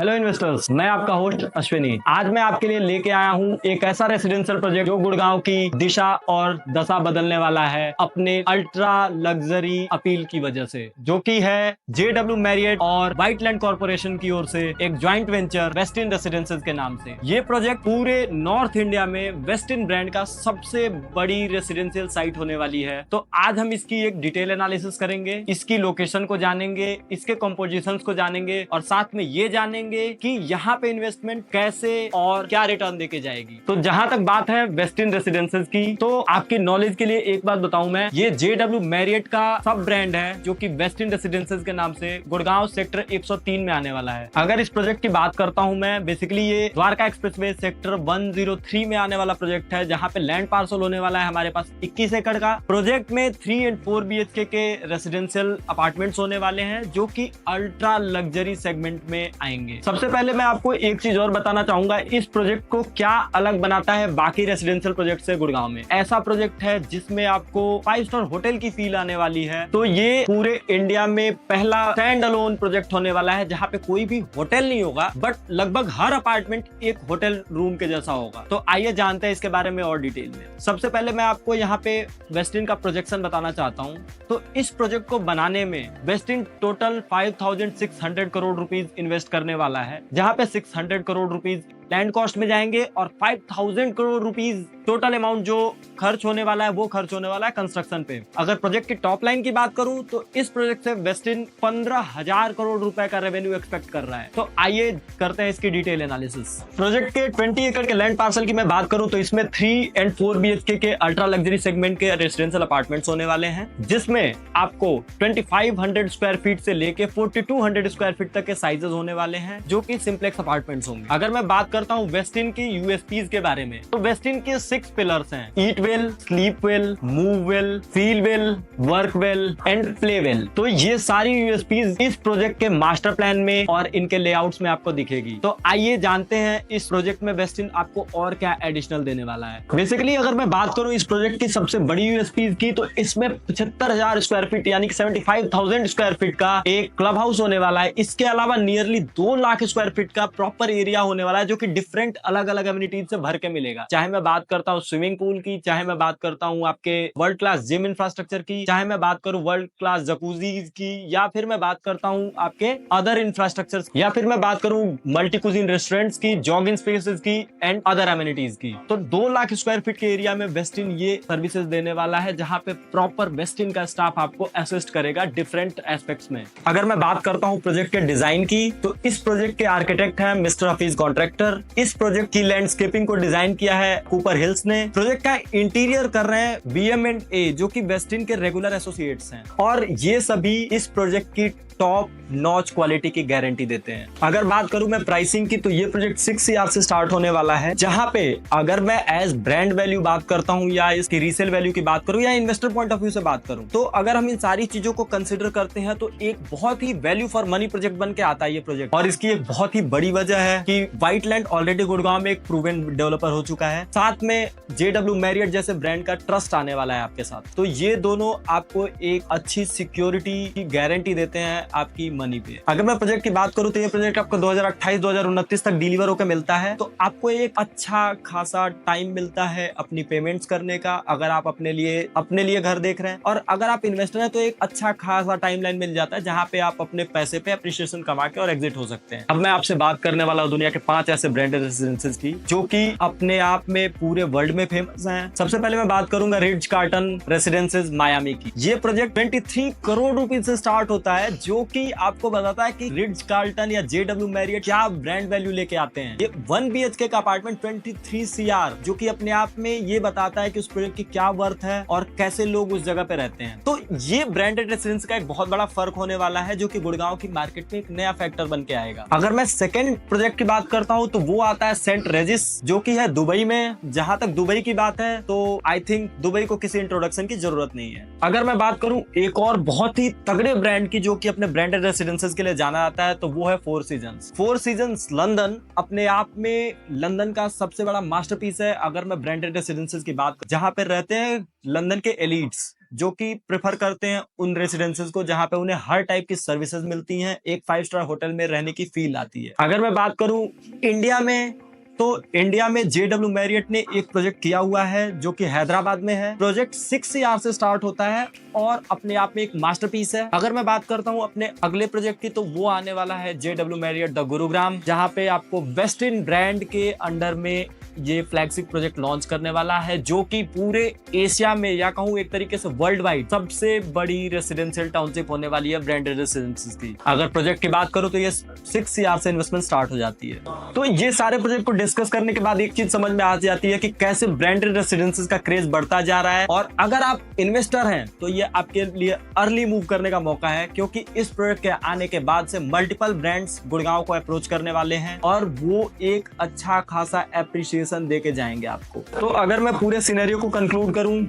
Hello investors, मैं आपका host Ashwini. आज मैं आपके लिए लेके आया हूँ एक ऐसा रेसिडेंशियल प्रोजेक्ट जो गुड़गांव की दिशा और दशा बदलने वाला है अपने अल्ट्रा लग्जरी अपील की वजह से, जो कि है JW मैरियट और व्हाइटलैंड कॉर्पोरेशन की ओर से एक ज्वाइंट वेंचर वेस्टिन रेसिडेंसेज के नाम से। ये प्रोजेक्ट पूरे नॉर्थ इंडिया में वेस्टिन ब्रांड का सबसे बड़ी रेसिडेंशियल साइट होने वाली है। तो आज हम इसकी एक डिटेल एनालिसिस करेंगे, इसकी लोकेशन को जानेंगे, इसके कंपोजिशंस को जानेंगे और साथ में ये जानेंगे कि यहाँ पे इन्वेस्टमेंट कैसे और क्या रिटर्न देके जाएगी। तो जहां तक बात है वेस्टिन रेसिडेंसेज की, तो आपकी नॉलेज के लिए एक बात बताऊं मैं, ये JW मैरियट का सब ब्रांड है जो कि वेस्टिन रेसिडेंसेज के नाम से गुड़गांव सेक्टर 103 में आने वाला है। अगर इस प्रोजेक्ट की बात करता हूं मैं, बेसिकली ये द्वारका एक्सप्रेसवे सेक्टर 103 में आने वाला प्रोजेक्ट है, जहां पे लैंड पार्सल होने वाला है हमारे पास 21 एकड़ का। प्रोजेक्ट में 3 और 4 BHK के रेसिडेंशियल अपार्टमेंट्स होने वाले हैं जो कि अल्ट्रा लग्जरी सेगमेंट में आएंगे। सबसे पहले मैं आपको एक चीज और बताना चाहूंगा, इस प्रोजेक्ट को क्या अलग बनाता है बाकी रेसिडेंशियल प्रोजेक्ट से गुड़गांव में। ऐसा प्रोजेक्ट है जिसमें आपको 5 स्टार होटल की फील आने वाली है। तो ये पूरे इंडिया में पहला स्टैंड अलोन प्रोजेक्ट होने वाला है जहां पे कोई भी होटल नहीं होगा, बट लगभग हर अपार्टमेंट एक होटल रूम के जैसा होगा। तो आइए जानते हैं इसके बारे में और डिटेल में। सबसे पहले मैं आपको यहाँ पे वेस्टिन का प्रोजेक्शन बताना चाहता हूँ। तो इस प्रोजेक्ट को बनाने में Westin total 5600 crore rupees invest करने वाला है, जहां पे 600 करोड़ रुपीज लैंड कॉस्ट में जाएंगे और 5000 करोड़ रुपीज टोटल अमाउंट जो खर्च होने वाला है वो खर्च होने वाला है कंस्ट्रक्शन पे। अगर प्रोजेक्ट की टॉप लाइन की बात करूं तो इस प्रोजेक्ट से वेस्टिन 15000 करोड़ रुपए का रेवेन्यू एक्सपेक्ट कर रहा है। तो आइए करते हैं इसकी डिटेल एनालिसिस। प्रोजेक्ट के 20 एकड़ के लैंड पार्सल की मैं बात करूं तो इसमें 3 और 4 BHK के अल्ट्रा लग्जरी सेगमेंट के रेसिडेंशियल अपार्टमेंट्स होने वाले हैं, जिसमें आपको 2500 स्क्वायर फीट से लेके 4200 स्क्वायर फीट तक के साइजेस होने वाले हैं, जो कि सिंप्लेक्स अपार्टमेंट्स होंगे। अगर मैं बात करता हूं वेस्टिन की USPs के बारे में, तो वेस्टिन के 6 पिलर्स हैं: ईट well, sleep well, move well, feel well, work well and play well. तो ये सारी USPs इस प्रोजेक्ट के मास्टर प्लान में और इनके लेआउट्स में आपको दिखेगी। तो आइए जानते हैं इस प्रोजेक्ट में वेस्टिन आपको और क्या एडिशनल देने वाला है। बेसिकली अगर मैं बात करूं इस प्रोजेक्ट की सबसे बड़ी USPs की, तो इसमें 75,000 स्क्वायर फीट यानी कि 75,000 स्क्वायर फीट का एक क्लब हाउस होने वाला है। इसके अलावा नियरली 2 लाख स्क्वायर फीट का प्रॉपर एरिया होने वाला है, जो कि डिफरेंट अलग अलग एमिनिटीज से भर के मिलेगा। चाहे मैं बात करता हूँ स्विमिंग पूल की, चाहे मैं बात करता हूँ आपके वर्ल्ड क्लास जिम इंफ्रास्ट्रक्चर की, चाहे मैं बात करूँ वर्ल्ड क्लास जकूजी की, या फिर मैं बात करता हूँ आपके अदर इंफ्रास्ट्रक्चर, या फिर मैं बात करूँ मल्टी कुजीन रेस्टोरेंट्स की, जॉगिंग स्पेसेस की एंड अदर एमिनिटीज की। तो 2 लाख स्क्वायर फीट के एरिया में वेस्टिन ये सर्विसेज देने वाला है, जहां पे प्रॉपर वेस्टिन का स्टाफ आपको असिस्ट करेगा डिफरेंट एस्पेक्ट्स में। अगर मैं बात करता हूँ प्रोजेक्ट के डिजाइन की, तो इस प्रोजेक्ट के आर्किटेक्ट है मिस्टर हफीज कॉन्ट्रैक्टर। इस प्रोजेक्ट की लैंडस्केपिंग को डिजाइन किया है कूपर हिल्स ने। प्रोजेक्ट का इंटीरियर कर रहे हैं BM&A, जो कि वेस्टिन के रेगुलर एसोसिएट्स हैं, और ये सभी इस प्रोजेक्ट की टॉप नॉच क्वालिटी की गारंटी देते हैं। अगर बात करूं मैं प्राइसिंग की, तो ये प्रोजेक्ट 6 CR से स्टार्ट होने वाला है, जहां पे अगर मैं एज ब्रांड वैल्यू बात करता हूं या इसकी रीसेल वैल्यू की बात करूं या इन्वेस्टर पॉइंट ऑफ व्यू से बात करूं, तो अगर हम इन सारी चीजों को कंसिडर करते हैं तो एक बहुत ही वैल्यू फॉर मनी प्रोजेक्ट बन के आता है ये प्रोजेक्ट। और इसकी एक बहुत ही बड़ी वजह है कि व्हाइटलैंड ऑलरेडी गुड़गांव में एक प्रूवन डेवलपर हो चुका है, साथ में JW मैरियट जैसे ब्रांड का ट्रस्ट आने वाला है आपके साथ। तो ये दोनों आपको एक अच्छी सिक्योरिटी की गारंटी देते हैं आपकी मनी पे। अगर मैं प्रोजेक्ट की बात करूं तो ये प्रोजेक्ट आपको 2028-2029 तक डिलीवर होकर मिलता है। तो आपको एक अच्छा खासा टाइम मिलता है अपनी पेमेंट्स करने का, अगर आप अपने लिए घर देख रहे हैं, और अगर आप इन्वेस्टर हैं तो एक अच्छा खासा टाइमलाइन मिल जाता है जहां पे आप अपने पैसे पे अप्रिशिएशन कमा के और एग्जिट हो सकते हैं। अब मैं आपसे बात करने वाला हूं दुनिया के 5 ऐसे ब्रांडेड रेसिडेंसेस की जो कि अपने आप में पूरे वर्ल्ड में फेमस हैं। सबसे पहले मैं बात करूंगा रिट्ज कार्ल्टन रेसिडेंसेस मायामी की। ये प्रोजेक्ट 23 करोड़ रुपीज से स्टार्ट होता है, जो कि आपको बताता है कि रिट्ज कार्ल्टन या JW मैरियट क्या ब्रांड वैल्यू लेके आते हैं। ये 1 BHK का अपार्टमेंट 23 CR, जो कि अपने आप में ये बताता है कि उस प्रोजेक्ट की क्या वर्थ है और कैसे लोग उस जगह पे रहते हैं। तो ये ब्रांडेड रेसिडेंस का एक बहुत बड़ा फर्क होने वाला है, जो कि गुड़गांव की मार्केट में एक नया फैक्टर बन के आएगा। अगर मैं सेकंड प्रोजेक्ट की बात करता हूं तो वो आता है सेंट रेजिस, जो कि है दुबई में। जहां तक दुबई की बात है तो आई थिंक दुबई को किसी इंट्रोडक्शन की जरूरत नहीं है। अगर मैं बात करूं एक और बहुत ही तगड़े ब्रांड की जो कि अपने ब्रांडेड रेसिडेंसेस के लिए जाना जाता है, तो वो है 4 सीजन्स। 4 सीजन्स लंदन अपने आप में लंदन का सबसे बड़ा मास्टरपीस है। अगर मैं ब्रांडेड रेसिडेंसेस की बात, जहां पे रहते हैं लंदन के एलिट्स, जो कि प्रेफर करते हैं उन रेसिडेंसेस को जहां पे उन्हें हर टाइप की सर्विसेज मिलती हैं, एक 5 स्टार होटल में रहने की फील आती है। अगर मैं बात करूं इंडिया में, तो इंडिया में JW मैरियट ने एक प्रोजेक्ट किया हुआ है जो कि हैदराबाद में है। प्रोजेक्ट 6 ईयर से स्टार्ट होता है और अपने आप में एक मास्टरपीस है। अगर मैं बात करता हूं अपने अगले प्रोजेक्ट की, तो वो आने वाला है JW मैरियट द गुरुग्राम, जहां पे आपको वेस्टिन ब्रांड के अंडर में ये फ्लैगशिप प्रोजेक्ट लॉन्च करने वाला है, जो कि पूरे एशिया में या कहूं एक तरीके से वर्ल्ड वाइड सबसे बड़ी रेसिडेंशियल टाउनशिप होने वाली है ब्रांडेड रेसिडेंसीज की। अगर प्रोजेक्ट की बात करूं तो ये 6 ईयर से इन्वेस्टमेंट स्टार्ट हो जाती है। तो ये सारे प्रोजेक्ट को डिस्कस करने के बाद एक चीज समझ में आ जाती है कि कैसे ब्रांडेड रेसिडेंसीज का क्रेज बढ़ता जा रहा है। और अगर आप इन्वेस्टर हैं तो ये आपके लिए अर्ली मूव करने का मौका है, क्योंकि इस प्रोजेक्ट के आने के बाद से मल्टीपल ब्रांड्स गुड़गांव को अप्रोच करने वाले हैं और वो एक अच्छा खासा एप्रिशिएशन दे के जाएंगे आपको। तो अगर मैं पूरे सिनेरियो को कंक्लूड करूं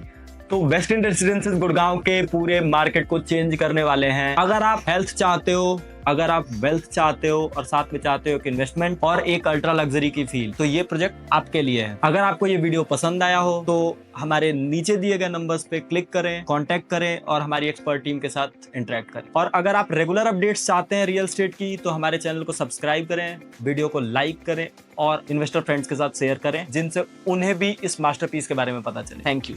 तो वेस्टिन रेसिडेंसीज गुड़गांव के पूरे मार्केट को चेंज करने वाले हैं। अगर आप हेल्थ चाहते हो, अगर आप वेल्थ चाहते हो और साथ में चाहते हो कि इन्वेस्टमेंट और एक अल्ट्रा लग्जरी की फील, तो ये प्रोजेक्ट आपके लिए है। अगर आपको ये वीडियो पसंद आया हो तो हमारे नीचे दिए गए नंबर्स पे क्लिक करें, कांटेक्ट करें और हमारी एक्सपर्ट टीम के साथ इंटरेक्ट करें। और अगर आप रेगुलर अपडेट्स चाहते हैं रियल एस्टेट की, तो हमारे चैनल को सब्सक्राइब करें, वीडियो को लाइक करें और इन्वेस्टर फ्रेंड्स के साथ शेयर करें, जिनसे उन्हें भी इस मास्टरपीस के बारे में पता चले। Thank you.